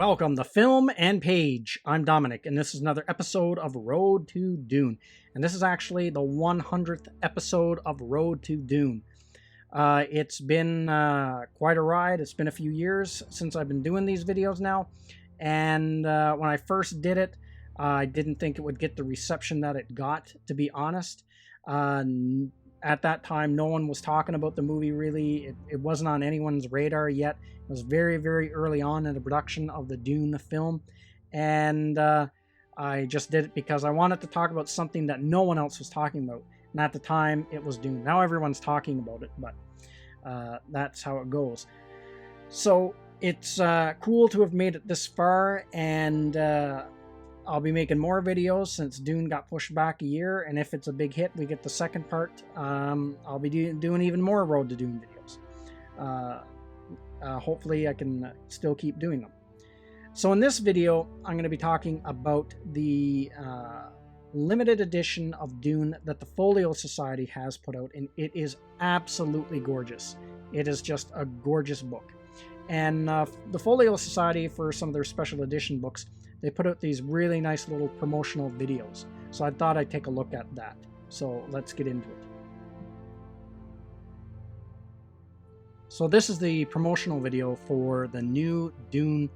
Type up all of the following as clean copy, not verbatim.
Welcome to Film and Page. I'm Dominic, and this is another episode of Road to Dune. And this is actually the 100th episode of Road to Dune. It's been quite a ride. It's been a few years since I've been doing these videos now. And when I first did it, I didn't think it would get the reception that it got, to be honest. At that time, no one was talking about the movie, really. It wasn't on anyone's radar yet. It was very, very early on in the production of the Dune film. And I just did it because I wanted to talk about something that no one else was talking about. And at the time, it was Dune. Now everyone's talking about it, but that's how it goes. So it's cool to have made it this far, and I'll be making more videos since Dune got pushed back a year, and if it's a big hit, we get the second part. I'll be doing even more Road to Dune videos. Hopefully I can still keep doing them. So in this video, I'm going to be talking about the limited edition of Dune that the Folio Society has put out, and it is absolutely gorgeous. It is just a gorgeous book. And the Folio Society, for some of their special edition books, they put out these really nice little promotional videos. So I thought I'd take a look at that. So let's get into it. So this is the promotional video for the new Dune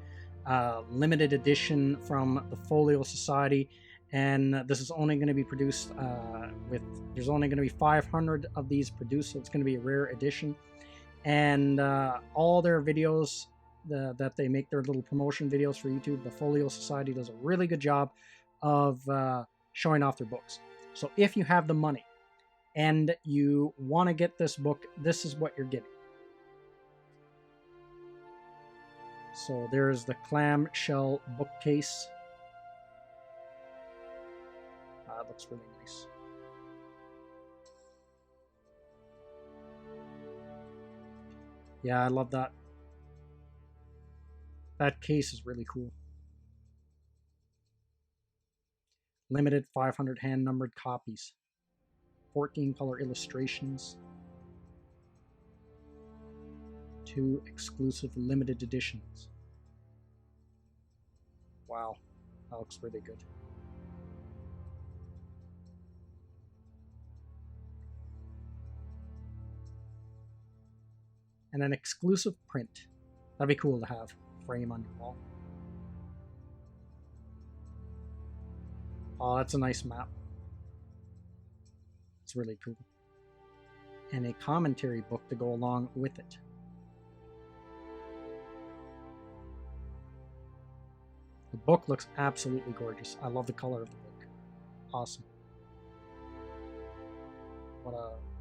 limited edition from the Folio Society. And this is only going to be produced there's only going to be 500 of these produced, so it's going to be a rare edition. And all their videos that they make, their little promotion videos for YouTube, the Folio Society does a really good job of showing off their books. So if you have the money and you want to get this book, this is what you're getting. So there's the clamshell bookcase. That looks really nice. Yeah, I love that. That case is really cool. Limited 500 hand-numbered copies. 14 color illustrations. 2 exclusive limited editions. Wow, that looks really good. And an exclusive print. That'd be cool to have. Frame on your wall. Oh, that's a nice map. It's really cool. And a commentary book to go along with it. The book looks absolutely gorgeous. I love the color of the book. Awesome.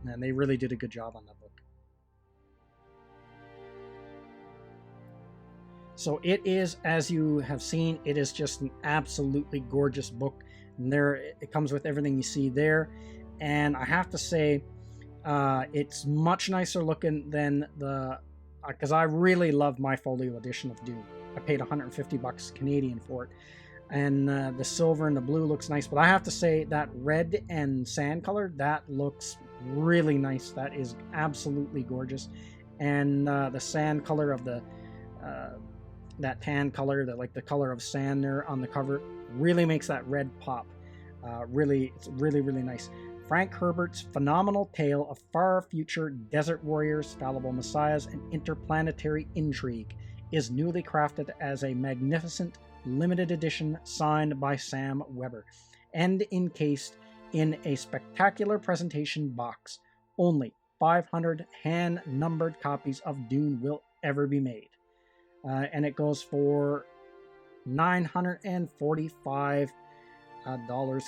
Man, they really did a good job on that book. So it is, as you have seen, it is just an absolutely gorgeous book. And there, it comes with everything you see there. And I have to say, it's much nicer looking than because I really love my Folio edition of Dune. I paid 150 bucks Canadian for it. And the silver and the blue looks nice. But I have to say that red and sand color, that looks really nice. That is absolutely gorgeous. And the sand color of that tan color, like the color of sand there on the cover, really makes that red pop. It's really, really nice. Frank Herbert's phenomenal tale of far future desert warriors, fallible messiahs, and interplanetary intrigue is newly crafted as a magnificent limited edition signed by Sam Weber and encased in a spectacular presentation box. Only 500 hand-numbered copies of Dune will ever be made. And it goes for $945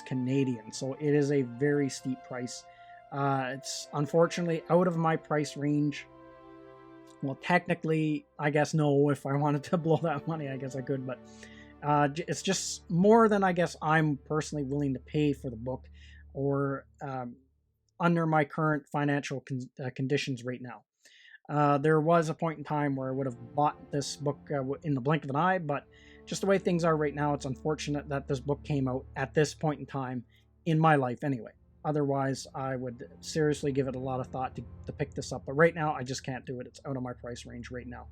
Canadian. So it is a very steep price. It's unfortunately out of my price range. Well, technically, I guess no. If I wanted to blow that money, I guess I could. But it's just more than I guess I'm personally willing to pay for the book, or under my current financial conditions right now. There was a point in time where I would have bought this book in the blink of an eye, but just the way things are right now, it's unfortunate that this book came out at this point in time in my life anyway. Otherwise, I would seriously give it a lot of thought to pick this up. But right now, I just can't do it. It's out of my price range right now.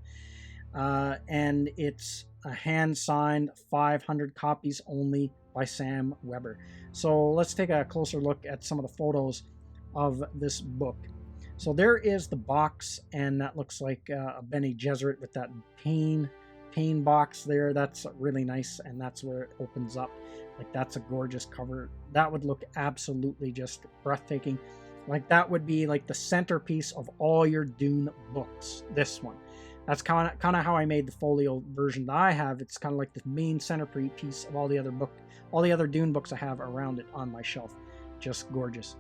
and it's a hand-signed 500 copies only by Sam Weber. So let's take a closer look at some of the photos of this book. So there is the box, and that looks like a Bene Gesserit with that pain box there. That's really nice, and that's where it opens up. Like, that's a gorgeous cover. That would look absolutely just breathtaking. Like, that would be like the centerpiece of all your Dune books, this one. That's kind of how I made the folio version that I have. It's kind of like the main centerpiece of all the other Dune books I have around it on my shelf. Just gorgeous.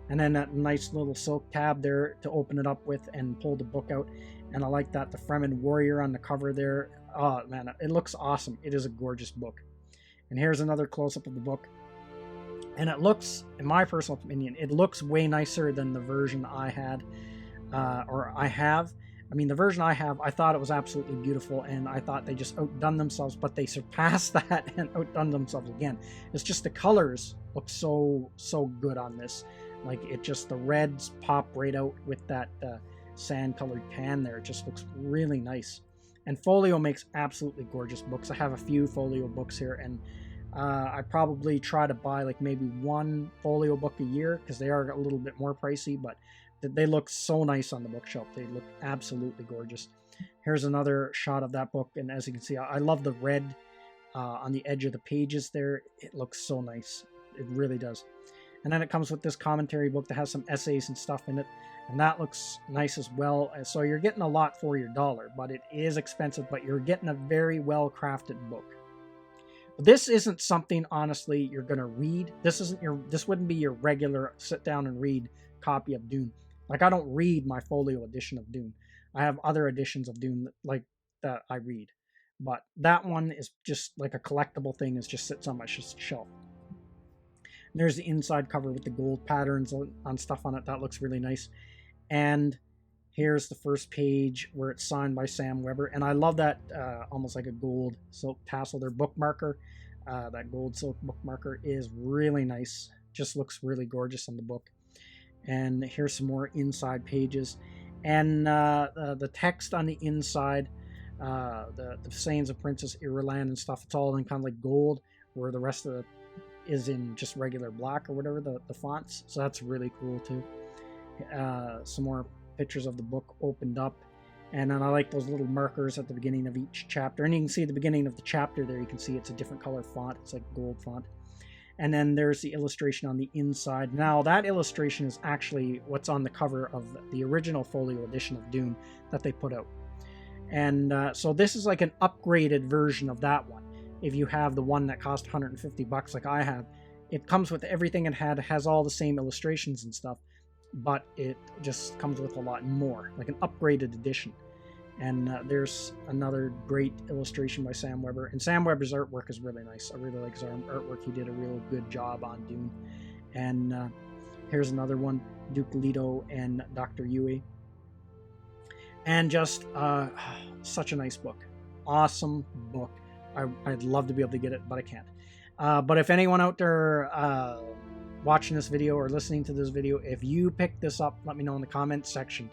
And then that nice little silk tab there to open it up with and pull the book out. And I like that, the Fremen warrior on the cover there. Oh man, it looks awesome. It is a gorgeous book. And here's another close-up of the book. And it looks, in my personal opinion, it looks way nicer than the version I had, or I have. I mean, the version I have, I thought it was absolutely beautiful, and I thought they just outdone themselves, but they surpassed that and outdone themselves again. It's just the colors look so good on this. Like, it just, the reds pop right out with that sand-colored pan there. It just looks really nice. And Folio makes absolutely gorgeous books. I have a few Folio books here, and I probably try to buy like maybe one Folio book a year because they are a little bit more pricey, but they look so nice on the bookshelf. They look absolutely gorgeous. Here's another shot of that book, and as you can see, I love the red on the edge of the pages there. It looks so nice. It really does. And then it comes with this commentary book that has some essays and stuff in it, and that looks nice as well. So you're getting a lot for your dollar, but it is expensive, but you're getting a very well-crafted book. But this isn't something, honestly, you're going to read. This wouldn't be your regular sit down and read copy of Dune. Like, I don't read my Folio edition of Dune. I have other editions of Dune like that I read. But that one is just like a collectible thing. It just sits on my shelf. There's the inside cover with the gold patterns on stuff on it. That looks really nice. And here's the first page where it's signed by Sam Weber. And I love that almost like a gold silk tassel there bookmarker. That gold silk bookmarker is really nice. Just looks really gorgeous on the book. And here's some more inside pages. And the text on the inside, the sayings of Princess Irulan and stuff, it's all in kind of like gold, where the rest of it is in just regular black or whatever, the fonts. So that's really cool too. Some more pictures of the book opened up. And then I like those little markers at the beginning of each chapter. And you can see the beginning of the chapter there. You can see it's a different color font. It's like gold font. And then there's the illustration on the inside. Now, that illustration is actually what's on the cover of the original Folio edition of Dune that they put out. And so this is like an upgraded version of that one. If you have the one that cost $150 like I have, it comes with everything it has all the same illustrations and stuff, but it just comes with a lot more, like an upgraded edition. And there's another great illustration by Sam Weber. And Sam Weber's artwork is really nice. I really like his artwork. He did a real good job on Dune. And here's another one, Duke Leto and Dr. Yui. And just such a nice book. Awesome book. I'd love to be able to get it, but I can't. But if anyone out there watching this video or listening to this video, if you pick this up, let me know in the comments section.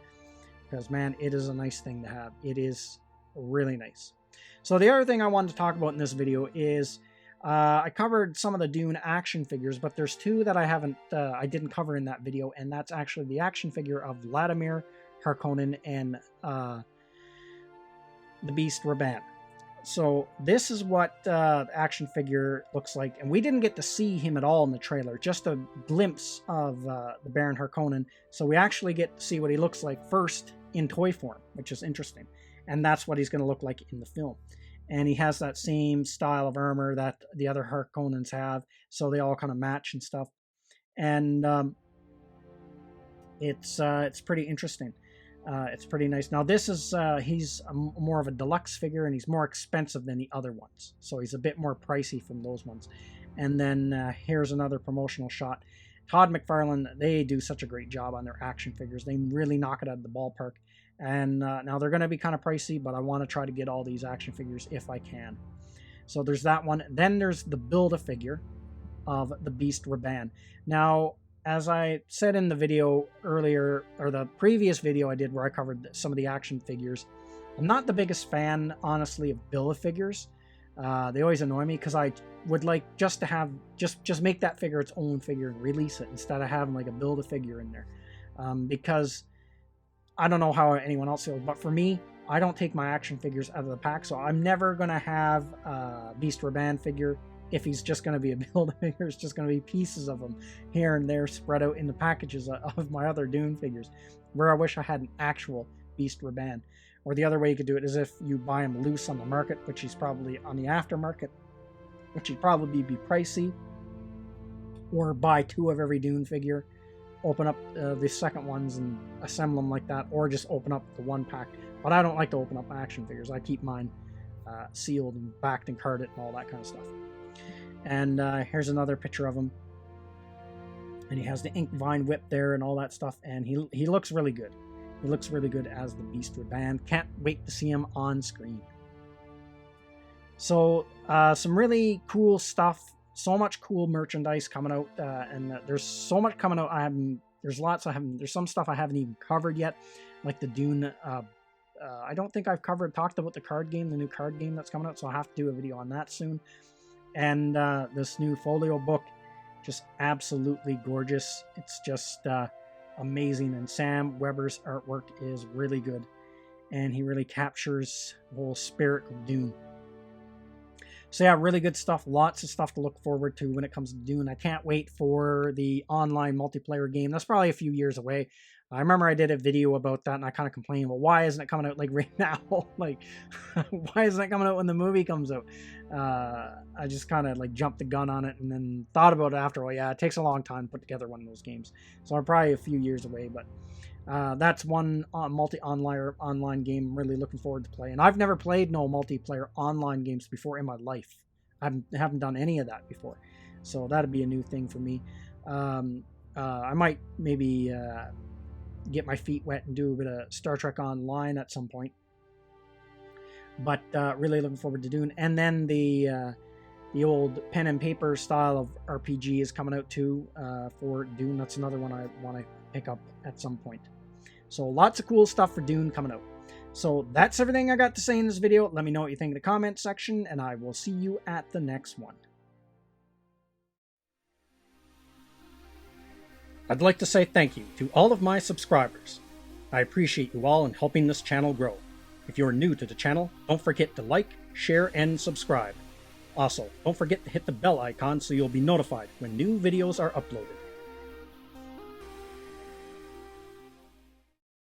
Because, man, it is a nice thing to have. It is really nice. So the other thing I wanted to talk about in this video is I covered some of the Dune action figures, but there's two that I didn't cover in that video, and that's actually the action figure of Vladimir Harkonnen and the Beast Raban. So this is what the action figure looks like, and we didn't get to see him at all in the trailer, just a glimpse of the Baron Harkonnen. So we actually get to see what he looks like first in toy form, which is interesting. And that's what he's going to look like in the film. And he has that same style of armor that the other Harkonnens have, so they all kind of match and stuff. And it's pretty interesting. It's pretty nice. Now this is he's more of a deluxe figure, and he's more expensive than the other ones, so he's a bit more pricey from those ones. And then here's another promotional shot. Todd McFarlane, they do such a great job on their action figures. They really knock it out of the ballpark. And now they're going to be kind of pricey, but I want to try to get all these action figures if I can. So there's that one. Then there's the Build-A-Figure of the Beast Raban. Now, as I said in the video earlier, or the previous video I did where I covered some of the action figures, I'm not the biggest fan, honestly, of Build-A-Figures. They always annoy me because I would like just to have just make that figure its own figure and release it instead of having like a Build-A-Figure in there, because I don't know how anyone else feels, but for me, I don't take my action figures out of the pack, so I'm never gonna have a Beast Raban figure. If he's just going to be a Build-A-Figure, it's just going to be pieces of them here and there spread out in the packages of my other Dune figures, where I wish I had an actual Beast Raban. Or the other way you could do it is if you buy him loose on the market, which he's probably on the aftermarket, which would probably be pricey, or buy 2 of every Dune figure, open up the second ones and assemble them like that, or just open up the 1 pack. But I don't like to open up action figures. I keep mine sealed and backed and carded and all that kind of stuff. And here's another picture of him, and he has the ink vine whip there and all that stuff, and he looks really good. He looks really good as the Beast Raban. Can't wait to see him on screen. So some really cool stuff, so much cool merchandise coming out, and there's so much coming out. There's some stuff I haven't even covered yet, like the Dune. I don't think I've talked about the card game, the new card game that's coming out, so I'll have to do a video on that soon. And this new Folio book, just absolutely gorgeous. It's just amazing, and Sam Weber's artwork is really good, and he really captures the whole spirit of Dune. So yeah, really good stuff. Lots of stuff to look forward to when it comes to Dune. I can't wait for the online multiplayer game. That's probably a few years away. I remember I did a video about that, and I kind of complained, well, why isn't it coming out like right now? Like, why isn't it coming out when the movie comes out? I just kind of like jumped the gun on it, and then thought about it after. Well, yeah, it takes a long time to put together one of those games, so I'm probably a few years away. But that's one online game I'm really looking forward to play. And I've never played no multiplayer online games before in my life. I haven't done any of that before, so that'd be a new thing for me. I might maybe get my feet wet and do a bit of Star Trek Online at some point. But really looking forward to Dune. And then the old pen and paper style of RPG is coming out too for Dune. That's another one I want to pick up at some point. So lots of cool stuff for Dune coming out. So that's everything I got to say in this video. Let me know what you think in the comment section, and I will see you at the next one. I'd like to say thank you to all of my subscribers. I appreciate you all in helping this channel grow. If you're new to the channel, don't forget to like, share, and subscribe. Also, don't forget to hit the bell icon so you'll be notified when new videos are uploaded.